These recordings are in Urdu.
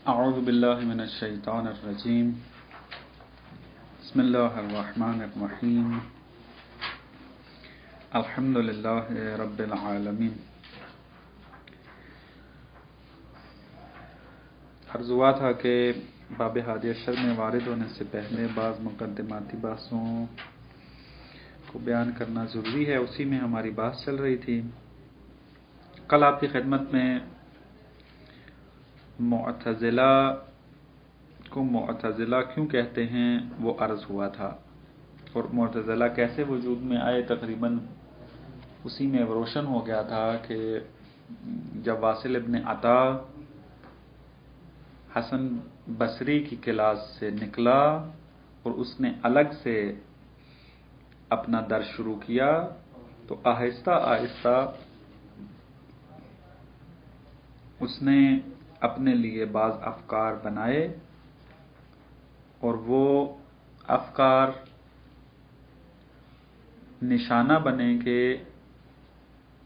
اعوذ باللہ من الشیطان الرجیم بسم اللہ الرحمن الرحیم الحمد للہ رب العالمین۔ عرض ہوا تھا کہ باب ہادی عشر میں وارد ہونے سے پہلے بعض مقدماتی بحثوں کو بیان کرنا ضروری ہے، اسی میں ہماری بحث چل رہی تھی۔ کل آپ کی خدمت میں معتزلہ کو معتزلہ کیوں کہتے ہیں وہ عرض ہوا تھا، اور معتزلہ کیسے وجود میں آئے تقریباً اسی میں روشن ہو گیا تھا کہ جب واصل ابن عطا حسن بصری کی کلاس سے نکلا اور اس نے الگ سے اپنا درس شروع کیا تو آہستہ آہستہ اس نے اپنے لیے بعض افکار بنائے، اور وہ افکار نشانہ بنے کہ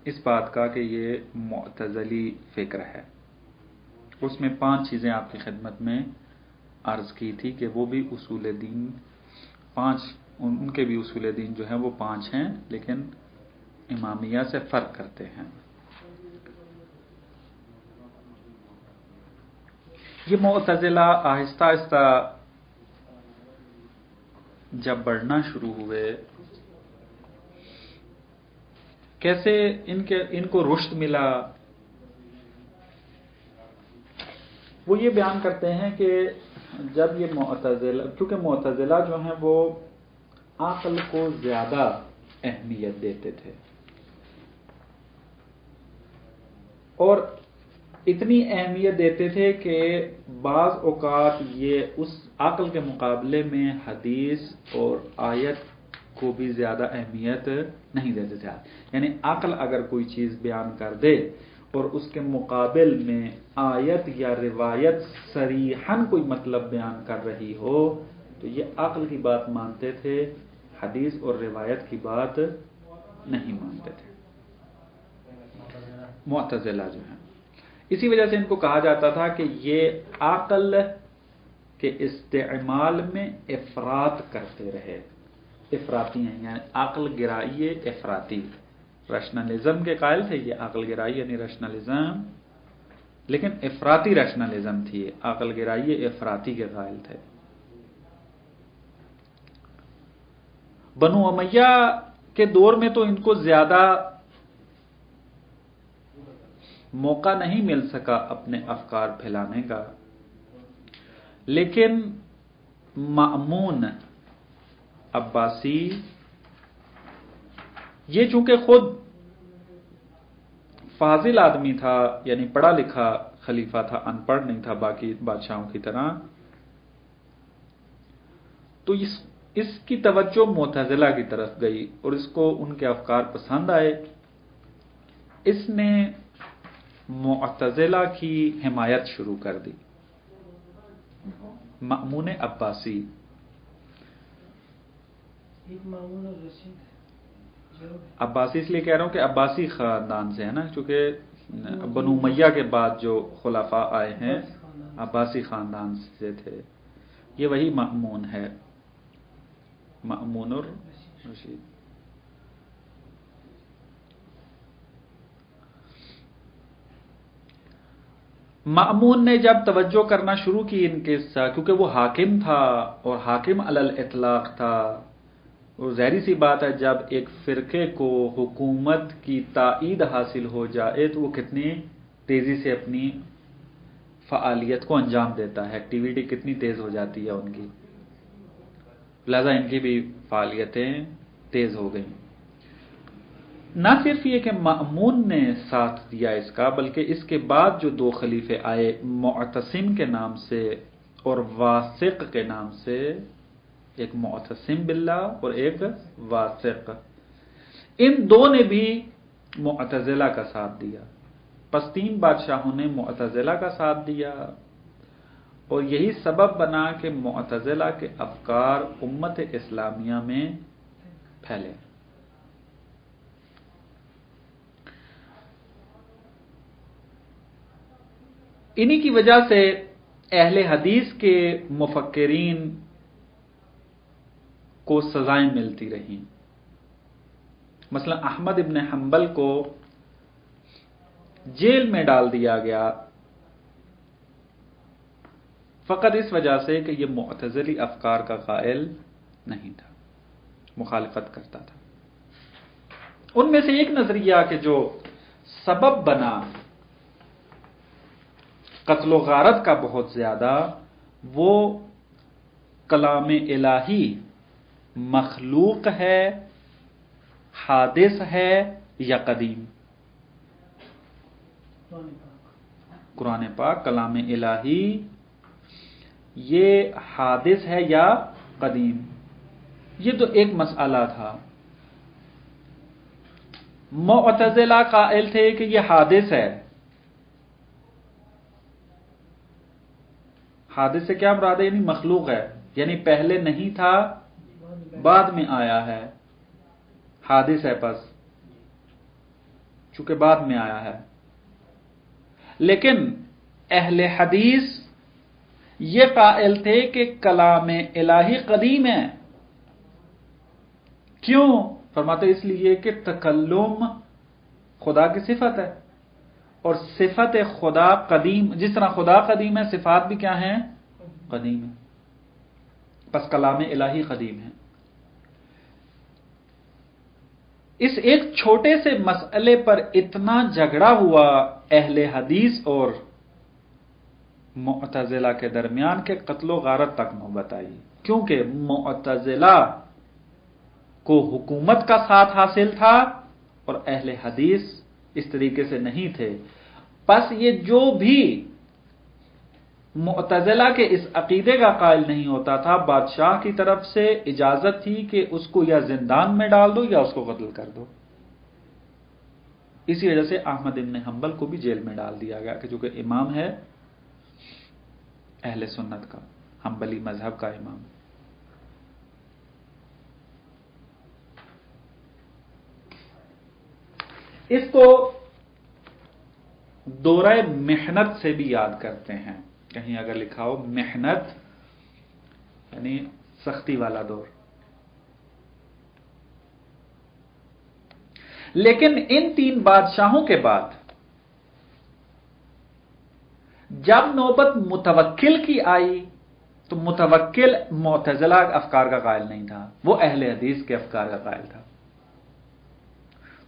اس بات کا کہ یہ معتزلی فکر ہے۔ اس میں 5 چیزیں آپ کی خدمت میں عرض کی تھی کہ وہ بھی اصول دین 5، ان کے بھی اصول دین جو ہیں وہ 5 ہیں، لیکن امامیہ سے فرق کرتے ہیں۔ یہ معتزلہ آہستہ آہستہ جب بڑھنا شروع ہوئے، کیسے ان کو رشد ملا، وہ یہ بیان کرتے ہیں کہ جب یہ معتزلہ، کیونکہ معتزلہ جو ہیں وہ عقل کو زیادہ اہمیت دیتے تھے، اور اتنی اہمیت دیتے تھے کہ بعض اوقات یہ اس عقل کے مقابلے میں حدیث اور آیت کو بھی زیادہ اہمیت نہیں دیتے تھے۔ یعنی عقل اگر کوئی چیز بیان کر دے اور اس کے مقابل میں آیت یا روایت صریحاً کوئی مطلب بیان کر رہی ہو تو یہ عقل کی بات مانتے تھے، حدیث اور روایت کی بات نہیں مانتے تھے معتزلہ جو ہیں۔ اسی وجہ سے ان کو کہا جاتا تھا کہ یہ عقل کے استعمال میں افراط کرتے رہے، افراطی ہیں، یعنی عقل گرائی افراطی، ریشنلزم کے قائل تھے یہ، عقل گرائی یعنی ریشنلزم، لیکن افراطی ریشنلزم تھی، عقل گرائی افراطی کے قائل تھے۔ بنو امیہ کے دور میں تو ان کو زیادہ موقع نہیں مل سکا اپنے افکار پھیلانے کا، لیکن مأمون عباسی یہ چونکہ خود فاضل آدمی تھا، یعنی پڑھا لکھا خلیفہ تھا، ان پڑھ نہیں تھا باقی بادشاہوں کی طرح، تو اس کی توجہ معتزلہ کی طرف گئی اور اس کو ان کے افکار پسند آئے۔ اس نے معتزلہ کی حمایت شروع کر دی، مأمون عباسی۔ عباسی اس لیے کہہ رہا ہوں کہ عباسی خاندان سے ہے نا، چونکہ بنو امیہ کے بعد جو خلفاء آئے ہیں عباسی خاندان سے تھے، یہ وہی مأمون ہے، مأمون الرشید۔ مأمون نے جب توجہ کرنا شروع کی ان کے ساتھ، کیونکہ وہ حاکم تھا اور حاکم علی الاطلاق تھا، اور ظاہری سی بات ہے جب ایک فرقے کو حکومت کی تائید حاصل ہو جائے تو وہ کتنی تیزی سے اپنی فعالیت کو انجام دیتا ہے، ایکٹیویٹی کتنی تیز ہو جاتی ہے ان کی، لہذا ان کی بھی فعالیتیں تیز ہو گئیں۔ نہ صرف یہ کہ مأمون نے ساتھ دیا اس کا، بلکہ اس کے بعد جو 2 خلیفے آئے معتصم کے نام سے اور واثق کے نام سے، ایک معتصم باللہ اور ایک واثق، ان 2 نے بھی معتزلہ کا ساتھ دیا۔ پس 3 بادشاہوں نے معتزلہ کا ساتھ دیا، اور یہی سبب بنا کہ معتزلہ کے افکار امت اسلامیہ میں پھیلے۔ انہی کی وجہ سے اہل حدیث کے مفکرین کو سزائیں ملتی رہیں. مثلا احمد ابن حنبل کو جیل میں ڈال دیا گیا فقط اس وجہ سے کہ یہ معتزلی افکار کا قائل نہیں تھا، مخالفت کرتا تھا. ان میں سے ایک نظریہ کہ جو سبب بنا قتل و غارت کا بہت زیادہ، وہ کلام الہی مخلوق ہے، حادث ہے یا قدیم. قرآن پاک کلام الہی یہ حادث ہے یا قدیم، یہ تو ایک مسئلہ تھا. معتزلہ قائل تھے کہ یہ حادث ہے. حادث سے کیا مراد ہے؟ یعنی مخلوق ہے، یعنی پہلے نہیں تھا بعد میں آیا ہے. حادث ہے پس چونکہ بعد میں آیا ہے. لیکن اہل حدیث یہ قائل تھے کہ کلام الہی قدیم ہے. کیوں؟ فرماتے اس لیے کہ تکلم خدا کی صفت ہے، اور صفت خدا قدیم، جس طرح خدا قدیم ہے صفات بھی کیا ہیں؟ قدیم ہے. پس کلام الہی قدیم ہے. اس ایک چھوٹے سے مسئلے پر اتنا جھگڑا ہوا اہل حدیث اور معتزلہ کے درمیان کہ قتل و غارت تک نوبت آئی. کیونکہ معتزلہ کو حکومت کا ساتھ حاصل تھا اور اہل حدیث اس طریقے سے نہیں تھے. پس یہ جو بھی معتزلہ کے اس عقیدے کا قائل نہیں ہوتا تھا، بادشاہ کی طرف سے اجازت تھی کہ اس کو یا زندان میں ڈال دو یا اس کو قتل کر دو. اسی وجہ سے احمد ابن حنبل کو بھی جیل میں ڈال دیا گیا کہ جو کہ امام ہے اہل سنت کا، حنبلی مذہب کا امام. اس کو دورہ محنت سے بھی یاد کرتے ہیں. کہیں اگر لکھا ہو محنت یعنی سختی والا دور. لیکن ان تین بادشاہوں کے بعد جب نوبت متوکل کی آئی تو متوکل معتزلہ افکار کا قائل نہیں تھا، وہ اہل حدیث کے افکار کا قائل تھا.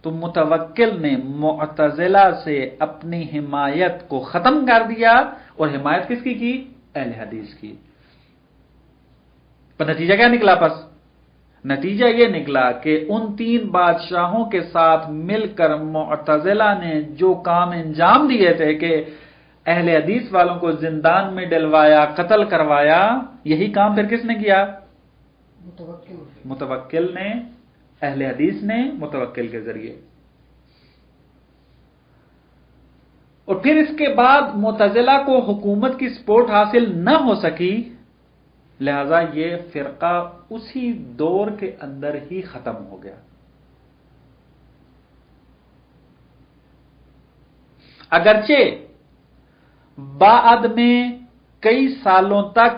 تو متوکل نے معتزلہ سے اپنی حمایت کو ختم کر دیا اور حمایت کس کی؟ اہل حدیث کی. پر نتیجہ کیا نکلا؟ پس نتیجہ یہ نکلا کہ ان تین بادشاہوں کے ساتھ مل کر معتزلہ نے جو کام انجام دیے تھے کہ اہل حدیث والوں کو زندان میں ڈلوایا، قتل کروایا، یہی کام پھر کس نے کیا؟ متوکل نے، اہل حدیث نے متوکل کے ذریعے. اور پھر اس کے بعد معتزلہ کو حکومت کی سپورٹ حاصل نہ ہو سکی، لہذا یہ فرقہ اسی دور کے اندر ہی ختم ہو گیا. اگرچہ بعد میں کئی سالوں تک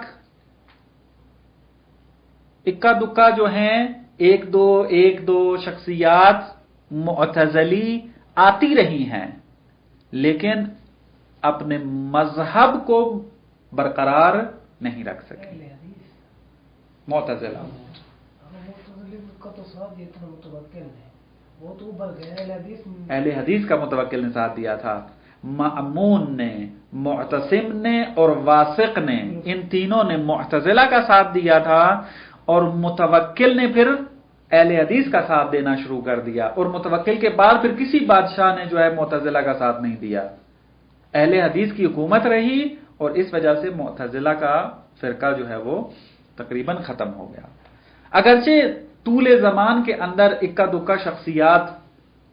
اکا دکا جو ہیں ایک دو شخصیات معتزلی آتی رہی ہیں، لیکن اپنے مذہب کو برقرار نہیں رکھ سکی. معتزلہ اہل حدیث کا متوکل نے ساتھ دیا تھا. مأمون نے، معتصم نے اور واسق نے، ان تینوں نے معتزلہ کا ساتھ دیا تھا، اور متوکل نے پھر اہل حدیث کا ساتھ دینا شروع کر دیا. اور متوکل کے بعد پھر کسی بادشاہ نے جو ہے معتزلہ کا ساتھ نہیں دیا. اہل حدیث کی حکومت رہی اور اس وجہ سے معتزلہ کا فرقہ جو ہے وہ تقریباً ختم ہو گیا. اگرچہ طول زمان کے اندر اکا دکا شخصیات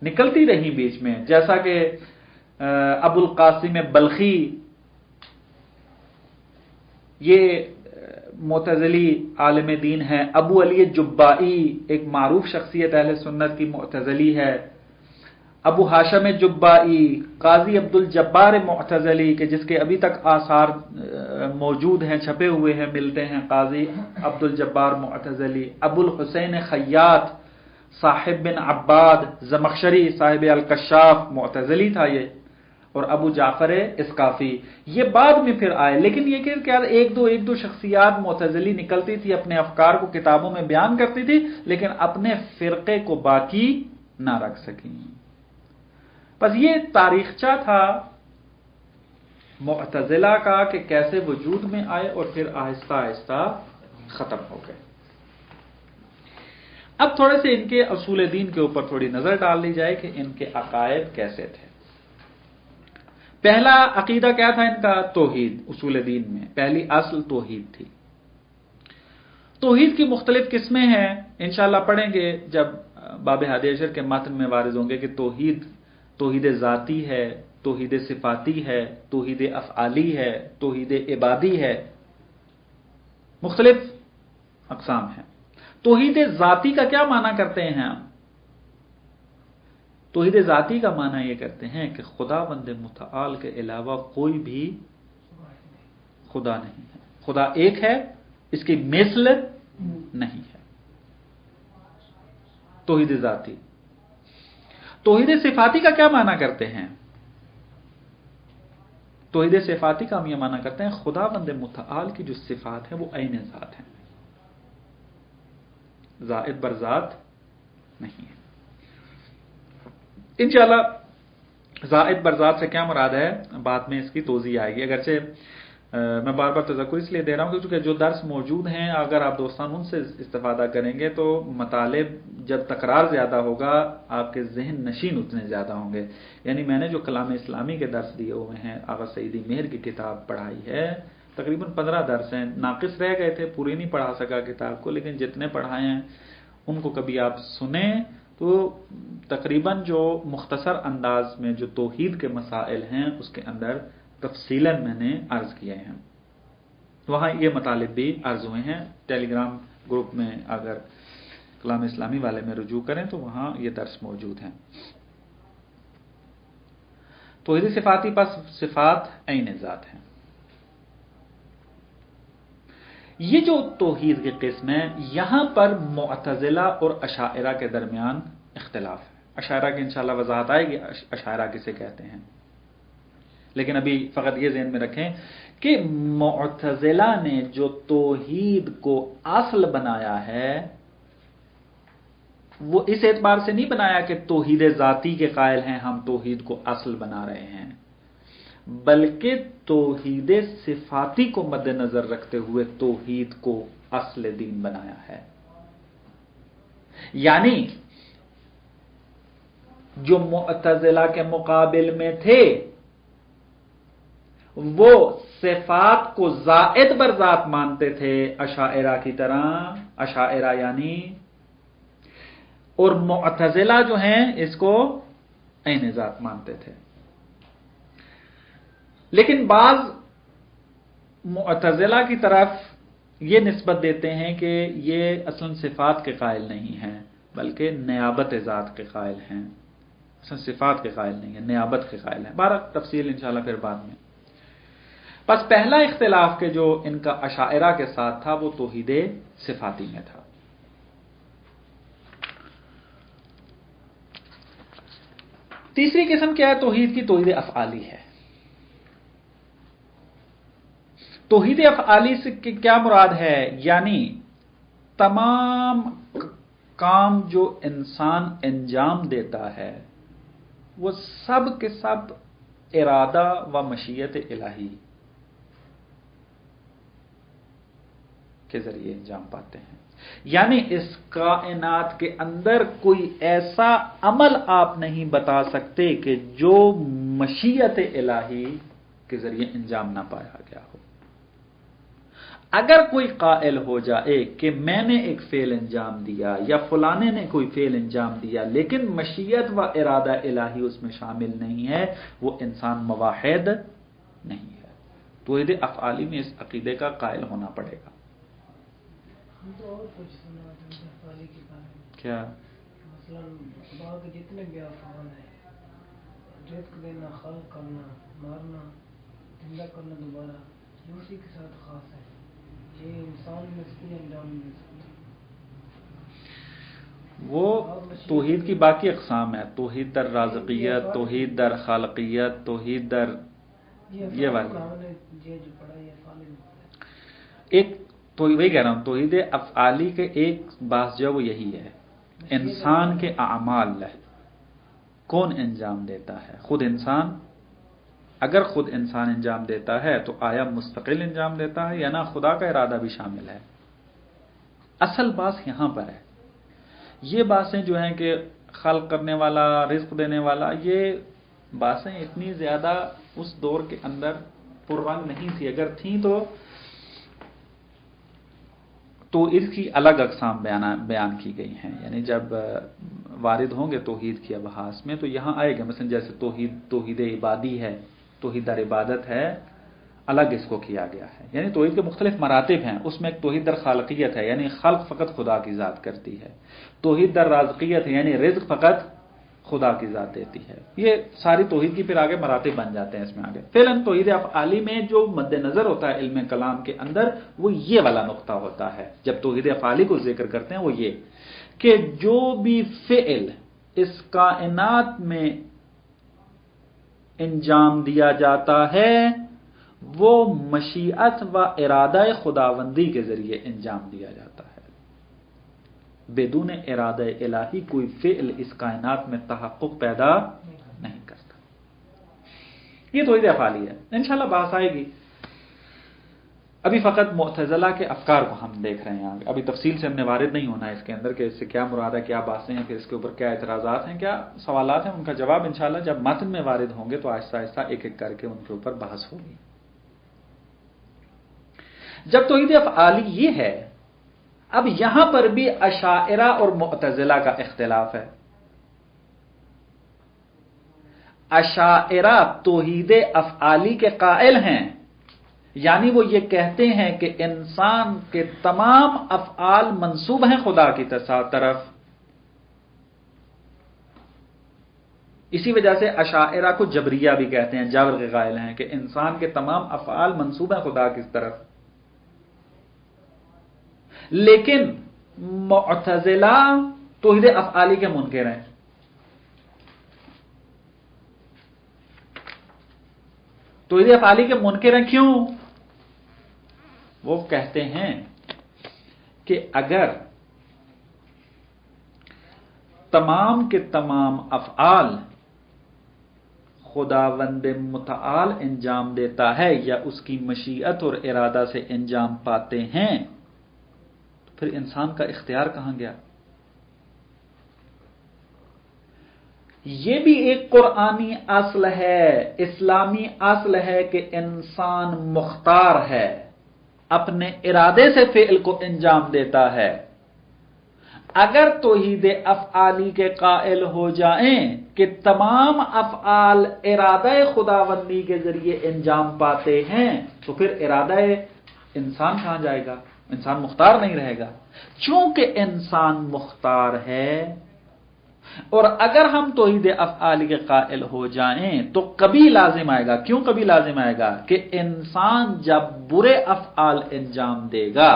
نکلتی رہی بیچ میں، جیسا کہ ابو القاسم بلخی، یہ معتزلی عالم دین ہے. ابو علی جبائی ایک معروف شخصیت اہل سنت کی معتزلی ہے. ابو ہاشم جبائی، قاضی عبد الجبار معتزلی کے جس کے ابھی تک آثار موجود ہیں، چھپے ہوئے ہیں، ملتے ہیں، قاضی عبد الجبار معتزلی، ابو الحسین خیاط صاحب بن عباد زمخشری صاحب الکشاف معتزلی تھا یہ، اور ابو جعفر اسقافی، یہ بعد میں پھر آئے، لیکن یہ کہ کیا ایک دو شخصیات معتزلی نکلتی تھی، اپنے افکار کو کتابوں میں بیان کرتی تھی، لیکن اپنے فرقے کو باقی نہ رکھ سکیں۔ بس یہ تاریخچہ تھا معتزلہ کا کہ کیسے وجود میں آئے اور پھر آہستہ آہستہ ختم ہو گئے۔ اب تھوڑے سے ان کے اصول دین کے اوپر تھوڑی نظر ڈال لی جائے کہ ان کے عقائد کیسے تھے۔ پہلا عقیدہ کیا تھا ان کا؟ توحید۔ اصول دین میں پہلی اصل توحید تھی۔ توحید کی مختلف قسمیں ہیں، انشاءاللہ پڑھیں گے جب باب ہادی عشر کے متن میں وارد ہوں گے کہ توحید ذاتی ہے، توحید صفاتی ہے، توحید افعالی ہے، توحید عبادی ہے، مختلف اقسام ہیں۔ توحید ذاتی کا کیا معنی کرتے ہیں ہم؟ توحید ذاتی کا معنی یہ کرتے ہیں کہ خدا بند متعال کے علاوہ کوئی بھی خدا نہیں ہے، خدا ایک ہے، اس کی مثل نہیں ہے، توحید ذاتی۔ توحید صفاتی کا کیا معنی کرتے ہیں؟ توحید صفاتی کا ہم یہ معنی کرتے ہیں خدا بند متعال کی جو صفات ہیں وہ عین ذات ہیں، زائد بر ذات نہیں ہے۔ انشاءاللہ زائد بر ذات سے کیا مراد ہے بعد میں اس کی توضیح آئے گی، اگرچہ میں بار بار تذکر اس لیے دے رہا ہوں کیونکہ جو درس موجود ہیں اگر آپ دوستان ان سے استفادہ کریں گے تو مطالب جب تکرار زیادہ ہوگا آپ کے ذہن نشین اتنے زیادہ ہوں گے۔ یعنی میں نے جو کلام اسلامی کے درس دیے ہوئے ہیں، آغا سعیدی مہر کی کتاب پڑھائی ہے، تقریباً 15 درس ہیں، ناقص رہ گئے تھے، پوری نہیں پڑھا سکا کتاب کو، لیکن جتنے پڑھائے ہیں ان کو کبھی آپ سنیں تو تقریباً جو مختصر انداز میں جو توحید کے مسائل ہیں اس کے اندر تفصیلاً میں نے عرض کیے ہیں، وہاں یہ مطالب بھی عرض ہوئے ہیں۔ ٹیلی گرام گروپ میں اگر کلام اسلامی والے میں رجوع کریں تو وہاں یہ درس موجود ہیں۔ توحید صفاتی پس صفات عین ذات ہیں۔ یہ جو توحید کی قسم ہے یہاں پر معتزلہ اور اشاعرہ کے درمیان اختلاف ہے۔ اشاعرہ کی انشاءاللہ وضاحت آئے گی اشاعرہ کسے کہتے ہیں، لیکن ابھی فقط یہ ذہن میں رکھیں کہ معتزلہ نے جو توحید کو اصل بنایا ہے وہ اس اعتبار سے نہیں بنایا کہ توحید ذاتی کے قائل ہیں ہم توحید کو اصل بنا رہے ہیں، بلکہ توحید صفاتی کو مد نظر رکھتے ہوئے توحید کو اصل دین بنایا ہے۔ یعنی جو معتزلہ کے مقابل میں تھے وہ صفات کو زائد بر ذات مانتے تھے اشاعرہ کی طرح، اشاعرہ یعنی، اور معتزلہ جو ہیں اس کو عین ذات مانتے تھے۔ لیکن بعض معتزلہ کی طرف یہ نسبت دیتے ہیں کہ یہ اصلا صفات کے قائل نہیں ہیں بلکہ نیابت ذات کے قائل ہیں، اصلا صفات کے قائل نہیں ہیں، نیابت کے قائل ہیں۔ بارہ تفصیل انشاءاللہ پھر بعد میں۔ بس پہلا اختلاف کے جو ان کا اشاعرہ کے ساتھ تھا وہ توحید صفاتی میں تھا۔ تیسری قسم کیا ہے توحید کی؟ توحید افعالی ہے۔ توحید افعالی سے کیا مراد ہے؟ یعنی تمام کام جو انسان انجام دیتا ہے وہ سب کے سب ارادہ و مشیت الہی کے ذریعے انجام پاتے ہیں۔ یعنی اس کائنات کے اندر کوئی ایسا عمل آپ نہیں بتا سکتے کہ جو مشیت الہی کے ذریعے انجام نہ پایا گیا ہو۔ اگر کوئی قائل ہو جائے کہ میں نے ایک فعل انجام دیا یا فلانے نے کوئی فعل انجام دیا لیکن مشیت و ارادہ الہی اس میں شامل نہیں ہے، وہ انسان موحد نہیں ہے۔ توحید افعالی میں اس عقیدے کا قائل ہونا پڑے گا۔ کیا مثلا خدا کے جتنے بھی افعال ہیں رزق دینا، خلق کرنا، مارنا، زندہ کرنا دوبارہ، یہ اسی کے ساتھ خاص ہے، یہ انسان میں اس لیے انجام نہیں دے سکتا۔ وہ توحید کی باقی اقسام ہے، توحید در رازقیت، توحید در خالقیت، توحید در یہ والی جو پڑھا یہ فالم ایک تو وہی کہہ رہا ہوں، توحید افعالی کے ایک بات جو ہے وہ یہی ہے، انسان کے اعمال کون انجام دیتا ہے؟ خود انسان؟ اگر خود انسان انجام دیتا ہے تو آیا مستقل انجام دیتا ہے یا نہ خدا کا ارادہ بھی شامل ہے؟ اصل بات یہاں پر ہے، یہ باتیں جو ہیں کہ خلق کرنے والا، رزق دینے والا، یہ باتیں اتنی زیادہ اس دور کے اندر پررنگ نہیں تھی، اگر تھیں تو اس کی الگ اقسام بیان کی گئی ہیں، یعنی جب وارد ہوں گے توحید کی ابحاث میں تو یہاں آئے گا، مثلا جیسے توحید عبادی ہے، توحید در عبادت ہے، الگ اس کو کیا گیا ہے، یعنی توحید کے مختلف مراتب ہیں، اس میں ایک توحید در خالقیت ہے، یعنی خلق فقط خدا کی ذات کرتی ہے، توحید در رازقیت ہے، یعنی رزق فقط خدا کی ذات دیتی ہے، یہ ساری توحید کی پھر آگے مراتب بن جاتے ہیں اس میں آگے۔ فعلاً توحید افعالی میں جو مد نظر ہوتا ہے علم کلام کے اندر وہ یہ والا نقطہ ہوتا ہے، جب توحید افعالی کو ذکر کرتے ہیں وہ یہ کہ جو بھی فعل اس کائنات میں انجام دیا جاتا ہے وہ مشیت و ارادہ خداوندی کے ذریعے انجام دیا جاتا ہے، بدون ارادہ الہی کوئی فعل اس کائنات میں تحقق پیدا نہیں کرتا۔ یہ توحید افعالی ہے، انشاءاللہ بحث آئے گی، ابھی فقط معتزلہ کے افکار کو ہم دیکھ رہے ہیں، ابھی تفصیل سے ہم نے وارد نہیں ہونا ہے اس کے اندر کہ اس سے کیا مراد ہے، کیا باتیں ہیں، پھر اس کے اوپر کیا اعتراضات ہیں، کیا سوالات ہیں، ان کا جواب انشاءاللہ جب متن میں وارد ہوں گے تو آہستہ آہستہ ایک ایک کر کے ان کے اوپر بحث ہوگی۔ جب توحید افعالی یہ ہے، اب یہاں پر بھی اشاعرہ اور معتزلہ کا اختلاف ہے۔ اشاعرہ توحید افعالی کے قائل ہیں، یعنی وہ یہ کہتے ہیں کہ انسان کے تمام افعال منسوب ہیں خدا کی طرف، اسی وجہ سے اشاعرہ کو جبریہ بھی کہتے ہیں، جبر کے قائل ہیں کہ انسان کے تمام افعال منسوب ہیں خدا کی طرف۔ لیکن معتزلہ توحید افعالی کے منکر ہیں، توحید افعالی کے منکر ہیں، کیوں؟ وہ کہتے ہیں کہ اگر تمام کے تمام افعال خداوند متعال انجام دیتا ہے یا اس کی مشیت اور ارادہ سے انجام پاتے ہیں تو پھر انسان کا اختیار کہاں گیا؟ یہ بھی ایک قرآنی اصل ہے، اسلامی اصل ہے کہ انسان مختار ہے، اپنے ارادے سے فعل کو انجام دیتا ہے۔ اگر توحید افعالی کے قائل ہو جائیں کہ تمام افعال ارادہ خداوندی کے ذریعے انجام پاتے ہیں تو پھر ارادہ انسان کہاں جائے گا؟ انسان مختار نہیں رہے گا، چونکہ انسان مختار ہے۔ اور اگر ہم توحید افعالی کے قائل ہو جائیں تو کبھی لازم آئے گا، کیوں کبھی لازم آئے گا؟ کہ انسان جب برے افعال انجام دے گا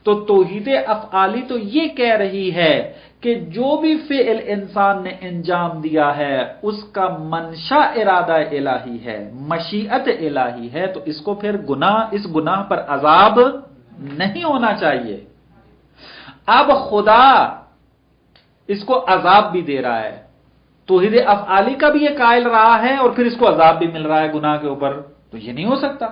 تو توحید افعالی تو یہ کہہ رہی ہے کہ جو بھی فعل انسان نے انجام دیا ہے اس کا منشا ارادہ الہی ہے، مشیت الہی ہے، تو اس کو پھر اس گناہ پر عذاب نہیں ہونا چاہیے۔ اب خدا اس کو عذاب بھی دے رہا ہے، توحید افعالی کا بھی یہ قائل رہا ہے اور پھر اس کو عذاب بھی مل رہا ہے گناہ کے اوپر، تو یہ نہیں ہو سکتا۔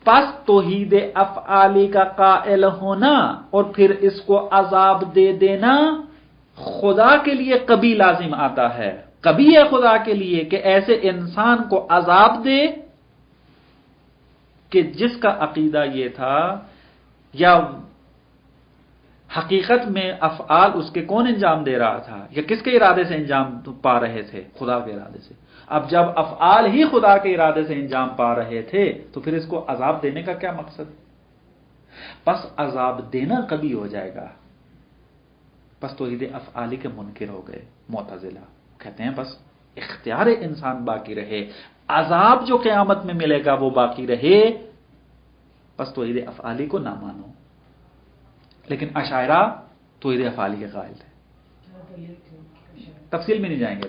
پس توحید افعالی کا قائل ہونا اور پھر اس کو عذاب دے دینا خدا کے لیے کبھی لازم آتا ہے، کبھی ہے خدا کے لیے کہ ایسے انسان کو عذاب دے کہ جس کا عقیدہ یہ تھا یا حقیقت میں افعال اس کے کون انجام دے رہا تھا یا کس کے ارادے سے انجام پا رہے تھے؟ خدا کے ارادے سے۔ اب جب افعال ہی خدا کے ارادے سے انجام پا رہے تھے تو پھر اس کو عذاب دینے کا کیا مقصد؟ پس عذاب دینا کبھی ہو جائے گا۔ پس توحید افعالی کے منکر ہو گئے معتزلہ، کہتے ہیں بس اختیار انسان باقی رہے، عذاب جو قیامت میں ملے گا وہ باقی رہے، بس توحید افعالی کو نہ مانو۔ لیکن اشاعرہ توحید افعالی کے قائل تھے۔ تفصیل میں نہیں جائیں گے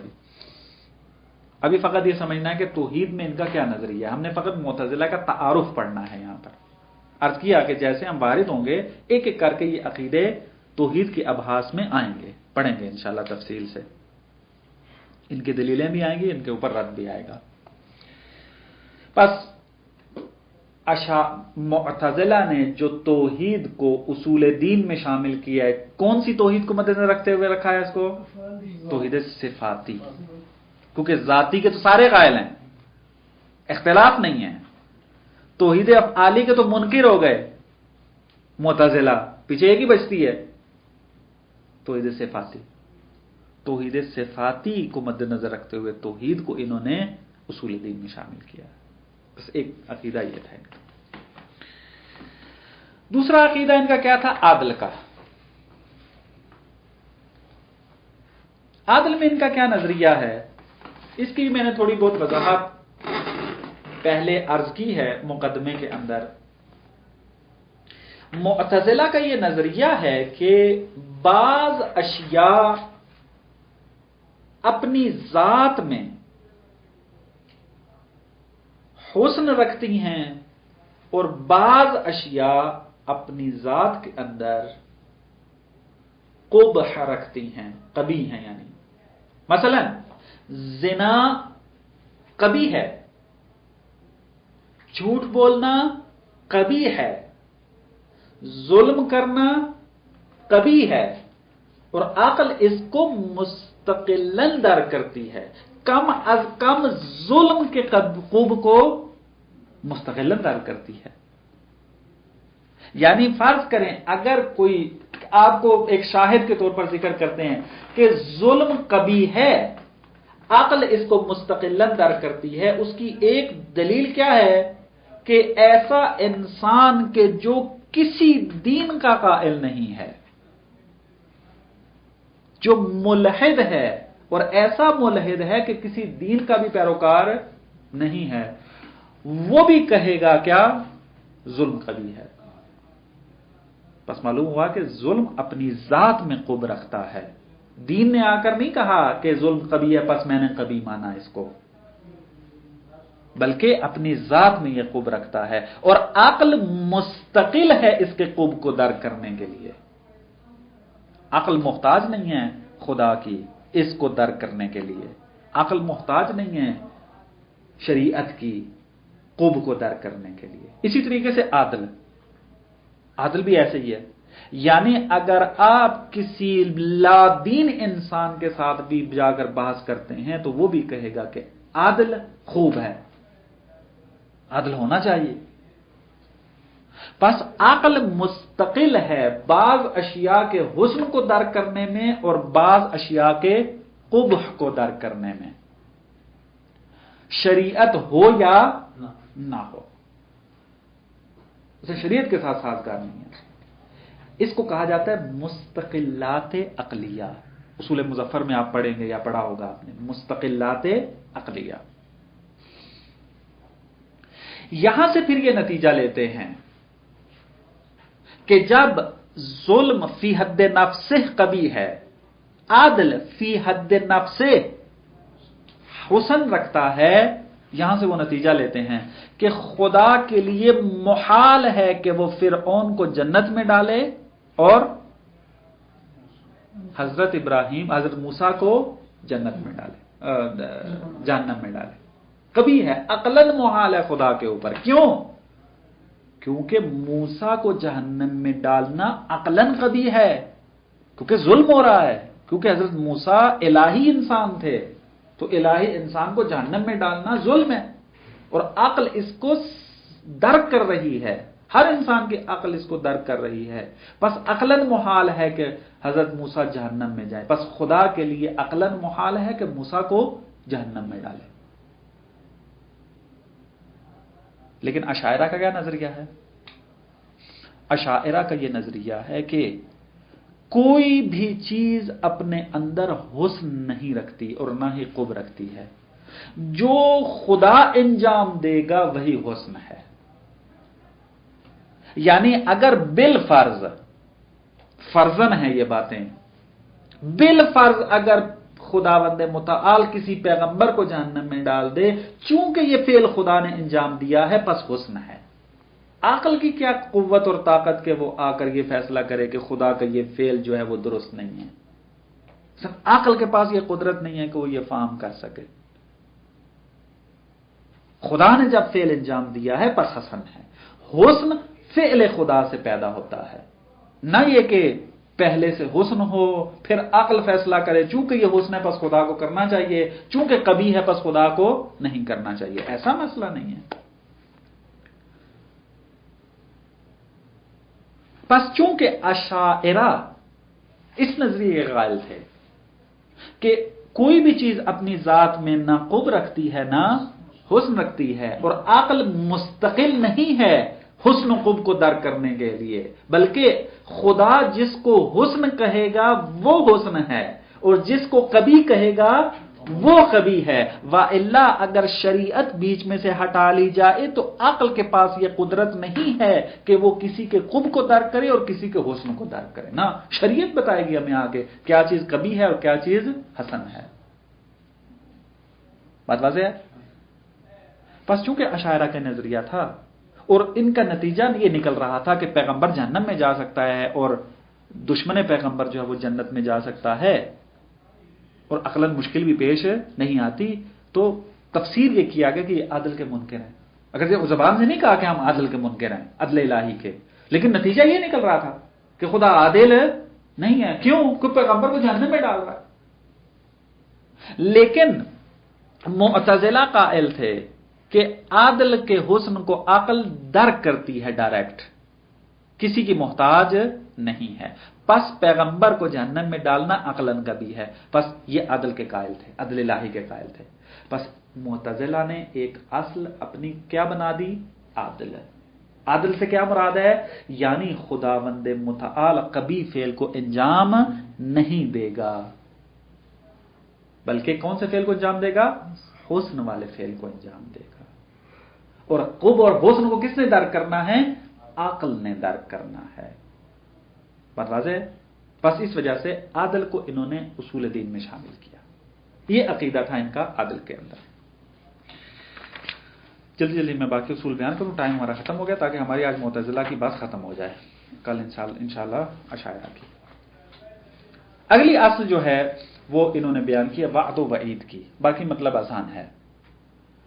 ابھی فقط یہ سمجھنا ہے کہ توحید میں ان کا کیا نظریہ ہے۔ ہم نے فقط معتزلہ کا تعارف پڑھنا ہے یہاں پر۔ عرض کیا کہ جیسے ہم وارد ہوں گے ایک ایک کر کے یہ عقیدے توحید کے ابحاث میں آئیں گے، پڑھیں گے انشاءاللہ تفصیل سے، ان کی دلیلیں بھی آئیں گی، ان کے اوپر رد بھی آئے گا۔ بس معتزلہ نے جو توحید کو اصول دین میں شامل کیا ہے، کون سی توحید کو مد نظر رکھتے ہوئے رکھا ہے اس کو؟ توحید صفاتی، کیونکہ ذاتی کے تو سارے قائل ہیں، اختلاف نہیں ہے۔ توحید افعالی کے تو منکر ہو گئے معتزلہ، پیچھے ایک ہی بچتی ہے، توحید صفاتی۔ توحید صفاتی کو مد نظر رکھتے ہوئے توحید کو انہوں نے اصول دین میں شامل کیا۔ بس ایک عقیدہ یہ تھا ان کا۔ دوسرا عقیدہ ان کا کیا تھا؟ عدل کا۔ عدل میں ان کا کیا نظریہ ہے، اس کی میں نے تھوڑی بہت وضاحت پہلے عرض کی ہے مقدمے کے اندر۔ معتزلہ کا یہ نظریہ ہے کہ بعض اشیاء اپنی ذات میں حسن رکھتی ہیں اور بعض اشیاء اپنی ذات کے اندر قبح رکھتی ہیں، قبیح ہیں۔ یعنی مثلا زنا قبیح ہے، جھوٹ بولنا قبیح ہے، ظلم کرنا قبیح ہے، اور عقل اس کو مستقلاً در کرتی ہے، کم از کم ظلم کے قبح کو مستقلاً در کرتی ہے۔ یعنی فرض کریں اگر کوئی، آپ کو ایک شاہد کے طور پر ذکر کرتے ہیں کہ ظلم قبیح ہے، عقل اس کو مستقلاً در کرتی ہے، اس کی ایک دلیل کیا ہے کہ ایسا انسان کہ جو کسی دین کا قائل نہیں ہے، جو ملحد ہے، اور ایسا ملحد ہے کہ کسی دین کا بھی پیروکار نہیں ہے، وہ بھی کہے گا کیا؟ ظلم قبیح ہے۔ بس معلوم ہوا کہ ظلم اپنی ذات میں قبح رکھتا ہے۔ دین نے آ کر نہیں کہا کہ ظلم قبیح ہے پس میں نے قبیح مانا اس کو، بلکہ اپنی ذات میں یہ قبح رکھتا ہے، اور عقل مستقل ہے اس کے قبح کو درک کرنے کے لیے۔ عقل محتاج نہیں ہے خدا کی اس کو درک کرنے کے لیے، عقل محتاج نہیں ہے شریعت کی قبح کو درک کرنے کے لیے۔ اسی طریقے سے عدل بھی ایسے ہی ہے۔ یعنی اگر آپ کسی لا دین انسان کے ساتھ بھی جا کر بحث کرتے ہیں تو وہ بھی کہے گا کہ عدل خوب ہے، عدل ہونا چاہیے۔ بس عقل مستقل ہے بعض اشیاء کے حسن کو درک کرنے میں اور بعض اشیاء کے قبح کو درک کرنے میں، شریعت ہو یا نہ ہو، اسے شریعت کے ساتھ سازگار نہیں ہے۔ اس کو کہا جاتا ہے مستقلات عقلیہ۔ اصول مظفر میں آپ پڑھیں گے یا پڑھا ہوگا آپ نے، مستقلات عقلیہ۔ یہاں سے پھر یہ نتیجہ لیتے ہیں کہ جب ظلم فی حد نفس قبیح ہے، عدل فی حد نفس حسن رکھتا ہے، یہاں سے وہ نتیجہ لیتے ہیں کہ خدا کے لیے محال ہے کہ وہ فرعون کو جنت میں ڈالے اور حضرت ابراہیم، حضرت موسیٰ کو جنت میں ڈالے، جہنم میں ڈالے۔ کبھی ہے، عقلاً محال ہے خدا کے اوپر۔ کیوں؟ کیونکہ موسیٰ کو جہنم میں ڈالنا عقلاً قبیح ہے، کیونکہ ظلم ہو رہا ہے، کیونکہ حضرت موسیٰ الہی انسان تھے، تو الہی انسان کو جہنم میں ڈالنا ظلم ہے، اور عقل اس کو درک کر رہی ہے، ہر انسان کی عقل اس کو درک کر رہی ہے۔ بس عقلاً محال ہے کہ حضرت موسیٰ جہنم میں جائے، بس خدا کے لیے عقلاً محال ہے کہ موسیٰ کو جہنم میں ڈالے۔ لیکن اشاعرہ کا کیا نظریہ ہے؟ اشاعرہ کا یہ نظریہ ہے کہ کوئی بھی چیز اپنے اندر حسن نہیں رکھتی اور نہ ہی قب رکھتی ہے، جو خدا انجام دے گا وہی حسن ہے۔ یعنی اگر بالفرض، فرضاً ہے یہ باتیں، بالفرض اگر خداوند متعال کسی پیغمبر کو جہنم میں ڈال دے، چونکہ یہ فعل خدا نے انجام دیا ہے پس حسن ہے۔ عقل کی کیا قوت اور طاقت کہ وہ آ کر یہ فیصلہ کرے کہ خدا کا یہ فعل جو ہے وہ درست نہیں ہے؟ صرف عقل کے پاس یہ قدرت نہیں ہے کہ وہ یہ فہم کر سکے۔ خدا نے جب فعل انجام دیا ہے پس حسن ہے۔ حسن فعل خدا سے پیدا ہوتا ہے، نہ یہ کہ پہلے سے حسن ہو پھر عقل فیصلہ کرے چونکہ یہ حسن ہے پس خدا کو کرنا چاہیے، چونکہ قبیح ہے پس خدا کو نہیں کرنا چاہیے۔ ایسا مسئلہ نہیں ہے۔ پس چونکہ اشاعرہ اس نظریے کے قائل تھے کہ کوئی بھی چیز اپنی ذات میں نہ قب رکھتی ہے نہ حسن رکھتی ہے، اور عقل مستقل نہیں ہے حسن و قب کو درک کرنے کے لیے، بلکہ خدا جس کو حسن کہے گا وہ حسن ہے اور جس کو قبیح کہے گا وہ قبیح ہے۔ وَإِلَّا اگر شریعت بیچ میں سے ہٹا لی جائے تو عقل کے پاس یہ قدرت نہیں ہے کہ وہ کسی کے قب کو درک کرے اور کسی کے حسن کو درک کرے۔ نہ، شریعت بتائے گی ہمیں آگے کیا چیز قبیح ہے اور کیا چیز حسن ہے۔ بات واضح ہے؟ پس چونکہ اشاعرہ کا نظریہ تھا اور ان کا نتیجہ یہ نکل رہا تھا کہ پیغمبر جہنم میں جا سکتا ہے اور دشمن پیغمبر جو ہے وہ جنت میں جا سکتا ہے، اور عقلاً مشکل بھی پیش نہیں آتی، تو تفسیر یہ کیا گیا کہ یہ عدل کے منکر ہیں۔ اگر یہ زبان سے نہیں کہا کہ ہم عدل کے منکر ہیں، عدل الہی کے، لیکن نتیجہ یہ نکل رہا تھا کہ خدا عادل نہیں ہے۔ کیوں؟ کہ پیغمبر کو جہنم میں ڈال رہا ہے۔ لیکن معتزلہ قائل تھے کہ عادل کے حسن کو عقل درک کرتی ہے ڈائریکٹ، کسی کی محتاج نہیں ہے، پس پیغمبر کو جہنم میں ڈالنا عقلاً کبھی ہے۔ پس یہ عدل کے قائل تھے، عدل الہی کے قائل تھے۔ پس معتزلہ نے ایک اصل اپنی کیا بنا دی؟ عادل۔ عادل سے کیا مراد ہے؟ یعنی خداوند متعال کبھی فعل کو انجام نہیں دے گا، بلکہ کون سے فعل کو انجام دے گا؟ حسن والے فعل کو انجام دے گا۔ اور قب اور حسن کو کس نے درک کرنا ہے؟ عقل نے درک کرنا ہے۔ بات واضح ہے؟ پس اس وجہ سے عادل کو انہوں نے اصول دین میں شامل کیا۔ یہ عقیدہ تھا ان کا عادل کے اندر۔ جلدی جلدی میں باقی اصول بیان کروں، ٹائم ہمارا ختم ہو گیا تاکہ ہماری آج معتزلہ کی بات ختم ہو جائے، کل انشاءاللہ اشاعرہ کی۔ اگلی اصل جو ہے وہ انہوں نے بیان کیا وعد و وعید کی، باقی مطلب آسان ہے۔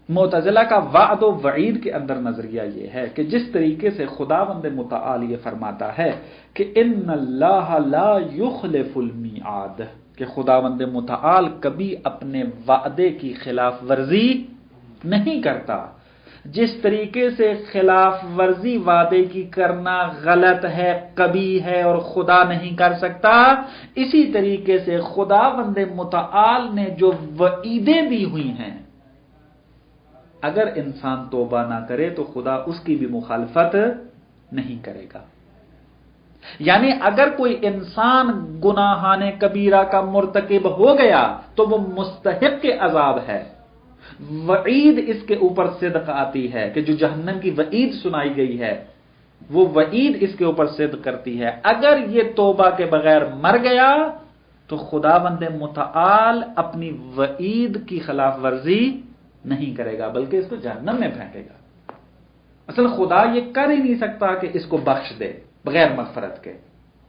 معتزلہ کا وعد و وعید کے اندر نظریہ یہ ہے کہ جس طریقے سے خداوند متعال یہ فرماتا ہے کہ ان اللہ لا یخلف المیعاد، کہ خداوند متعال کبھی اپنے وعدے کی خلاف ورزی نہیں کرتا، جس طریقے سے خلاف ورزی وعدے کی کرنا غلط ہے، کبھی ہے اور خدا نہیں کر سکتا، اسی طریقے سے خداوند متعال نے جو وعیدیں دی ہوئی ہیں اگر انسان توبہ نہ کرے تو خدا اس کی بھی مخالفت نہیں کرے گا۔ یعنی اگر کوئی انسان گناہان کبیرہ کا مرتکب ہو گیا تو وہ مستحق کے عذاب ہے، وعید اس کے اوپر صدق آتی ہے کہ جو جہنم کی وعید سنائی گئی ہے وہ وعید اس کے اوپر صدق کرتی ہے۔ اگر یہ توبہ کے بغیر مر گیا تو خداوند متعال اپنی وعید کی خلاف ورزی نہیں کرے گا بلکہ اس کو جہنم میں پھینکے گا۔ اصل خدا یہ کر ہی نہیں سکتا کہ اس کو بخش دے بغیر مغفرت کے۔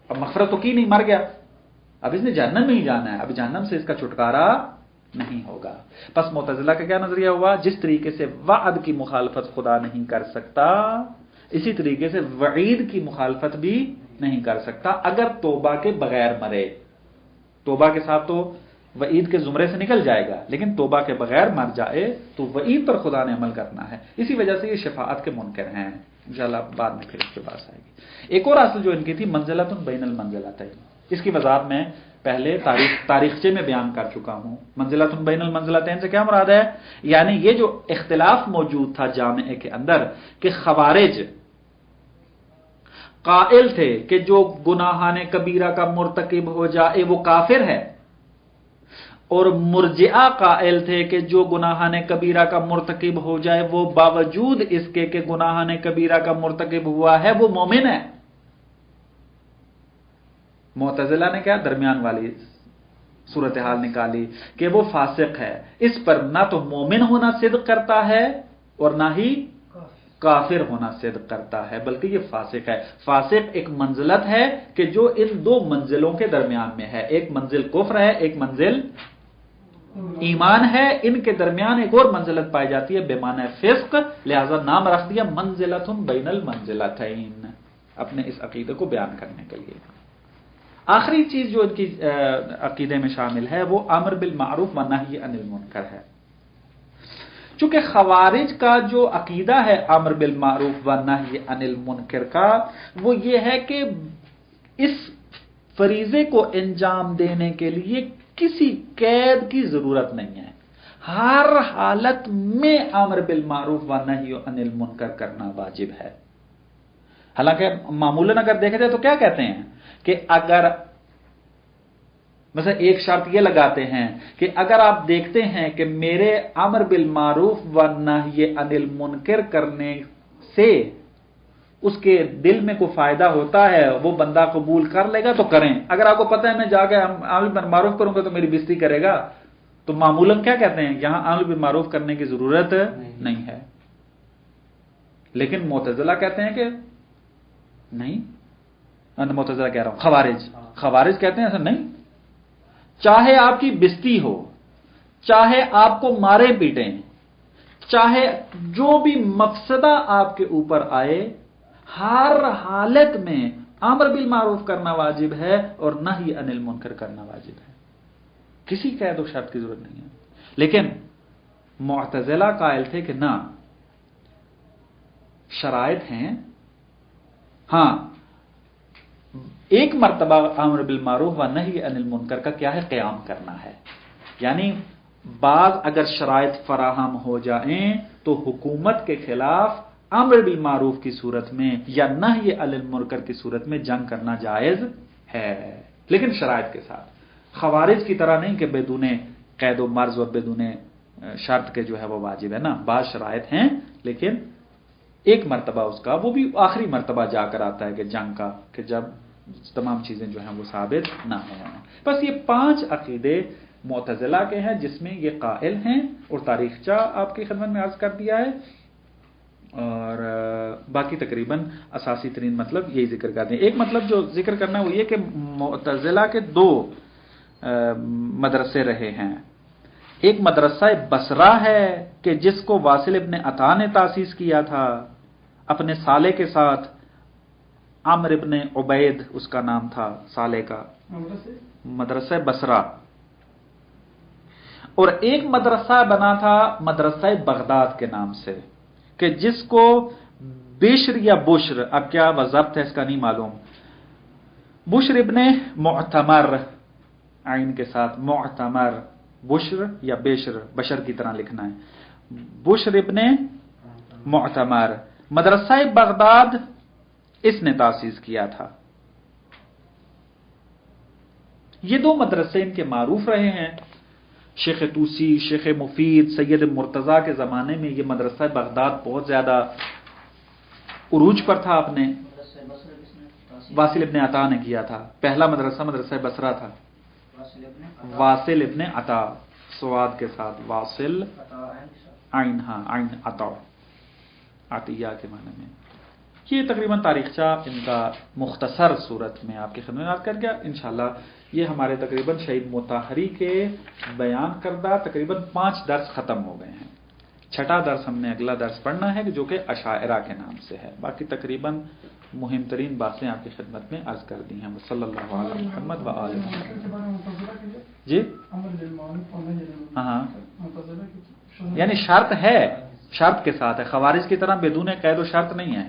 اب مغفرت تو کی نہیں، مر گیا، اب اس نے جہنم میں ہی جانا ہے، اب جہنم سے اس کا چھٹکارا نہیں ہوگا۔ پس معتزلہ کا کیا نظریہ ہوا؟ جس طریقے سے وعد کی مخالفت خدا نہیں کر سکتا اسی طریقے سے وعید کی مخالفت بھی نہیں کر سکتا اگر توبہ کے بغیر مرے۔ توبہ کے ساتھ تو وعید کے زمرے سے نکل جائے گا، لیکن توبہ کے بغیر مر جائے تو وعید پر خدا نے عمل کرنا ہے۔ اسی وجہ سے یہ شفاعت کے منکر ہیں، انشاءاللہ بعد میں پھر اس کے پاس آئے گی۔ ایک اور اصل جو ان کی تھی منزلۃ بین المنزلتین، اس کی وضاحت میں پہلے تاریخچے میں بیان کر چکا ہوں۔ منزلۃ بین المنزلتین سے کیا مراد ہے؟ یعنی یہ جو اختلاف موجود تھا جامعہ کے اندر کہ خوارج قائل تھے کہ جو گناہان کبیرہ کا مرتکب ہو جائے وہ کافر ہے، اور مرجئہ قائل تھے کہ جو گناہان کبیرہ کا مرتکب ہو جائے وہ باوجود اس کے کہ گناہان کبیرہ کا مرتکب ہوا ہے وہ مومن ہے۔ معتزلہ نے کیا درمیان والی صورتحال نکالی کہ وہ فاسق ہے، اس پر نہ تو مومن ہونا صدق کرتا ہے اور نہ ہی کافر ہونا صدق کرتا ہے، بلکہ یہ فاسق ہے۔ فاسق ایک منزلت ہے کہ جو ان دو منزلوں کے درمیان میں ہے، ایک منزل کفر ہے، ایک منزل ایمان ہے، ان کے درمیان ایک اور منزلت پائی جاتی ہے بمعنی فسق، لہذا نام رکھ دیا منزلۃ بین المنزلتین، اپنے اس عقیدے کو بیان کرنے کے لیے۔ آخری چیز جو ان کی عقیدے میں شامل ہے وہ امر بالمعروف و نہی عن المنکر ہے۔ چونکہ خوارج کا جو عقیدہ ہے امر بالمعروف و نہی عن المنکر کا، وہ یہ ہے کہ اس فریضے کو انجام دینے کے لیے کسی قید کی ضرورت نہیں ہے، ہر حالت میں امر بالمعروف و نہی عن المنکر کرنا واجب ہے۔ حالانکہ معمولاً اگر دیکھا جائے تو کیا کہتے ہیں کہ اگر مثلا ایک شرط یہ لگاتے ہیں کہ اگر آپ دیکھتے ہیں کہ میرے امر بالمعروف و نہی عن المنکر کرنے سے اس کے دل میں کوئی فائدہ ہوتا ہے، وہ بندہ قبول کر لے گا تو کریں، اگر آپ کو پتہ ہے میں جا کے امر بالمعروف کروں گا تو میری بےزتی کرے گا، تو معمولاً کیا کہتے ہیں یہاں امر بالمعروف کرنے کی ضرورت نہیں ہے۔ لیکن معتزلہ کہتے ہیں کہ نہیں، معتزلہ کہہ رہا ہوں خوارج کہتے ہیں ایسا نہیں، چاہے آپ کی بےزتی ہو، چاہے آپ کو مارے پیٹیں، چاہے جو بھی مفسدہ آپ کے اوپر آئے، ہر حالت میں امر بالمعروف کرنا واجب ہے اور نہی عن المنکر کرنا واجب ہے، کسی قید و شرط کی ضرورت نہیں ہے۔ لیکن معتزلہ قائل تھے کہ نہ، شرائط ہیں، ہاں ایک مرتبہ امر بالمعروف و نہی عن المنکر کا کیا ہے قیام کرنا ہے، یعنی بعض اگر شرائط فراہم ہو جائیں تو حکومت کے خلاف امر بالمعروف کی صورت میں یا نہی عن المنکر کی صورت میں جنگ کرنا جائز ہے، لیکن شرائط کے ساتھ، خوارج کی طرح نہیں کہ بدون قید و مرض اور بدون شرط کے جو ہے وہ واجب ہے، نا بعض شرائط ہیں لیکن ایک مرتبہ اس کا، وہ بھی آخری مرتبہ جا کر آتا ہے کہ جنگ کا، کہ جب تمام چیزیں جو ہیں وہ ثابت نہ ہوں۔ بس یہ 5 عقیدے معتزلہ کے ہیں جس میں یہ قائل ہیں، اور تاریخچہ آپ کی خدمت میں عرض کر دیا ہے، اور باقی تقریباً اساسی ترین مطلب یہی ذکر کرتے ہیں۔ ایک مطلب جو ذکر کرنا ہے وہ یہ کہ معتزلہ کے 2 مدرسے رہے ہیں، ایک مدرسہ بصرہ ہے کہ جس کو واصل ابن عطا نے تاسیس کیا تھا اپنے سالے کے ساتھ، عمرو ابن عبید اس کا نام تھا سالے کا، مدرسہ بصرہ، اور ایک مدرسہ بنا تھا مدرسہ بغداد کے نام سے، کہ جس کو بشر یا بشر، اب کیا ضبط ہے اس کا نہیں معلوم، بشر ابن معتمر عین کے ساتھ، معتمر، بشر یا بشر، بشر کی طرح لکھنا ہے، بشر ابن معتمر، مدرسہ بغداد اس نے تاسیس کیا تھا۔ یہ 2 مدرسے ان کے معروف رہے ہیں، شیخ توسی، شیخ مفید، سید مرتضیٰ کے زمانے میں یہ مدرسہ بغداد بہت زیادہ عروج پر تھا، اپنے واصل ابن عطا نے کیا تھا، پہلا مدرسہ بصرہ تھا، واصل ابن عطا، سواد کے ساتھ واصل، عین، ہاں عین، عطا، عطیہ کے معنی میں۔ یہ تقریباً تاریخچہ ان کا مختصر صورت میں آپ کی خدمت میں عرض کر گیا۔ انشاءاللہ یہ ہمارے تقریباً شہید مطہری کے بیان کردہ تقریباً 5 درس ختم ہو گئے ہیں، 6واں درس ہم نے اگلا درس پڑھنا ہے جو کہ اشاعرہ کے نام سے ہے، باقی تقریباً مہم ترین باتیں آپ کی خدمت میں عرض کر دی ہیں۔ صلی اللہ علیہ محمد و آلہ محمد۔ جی ہاں، یعنی شرط ہے، شرط کے ساتھ ہے، خوارج کی طرح بدون قید و شرط نہیں ہے۔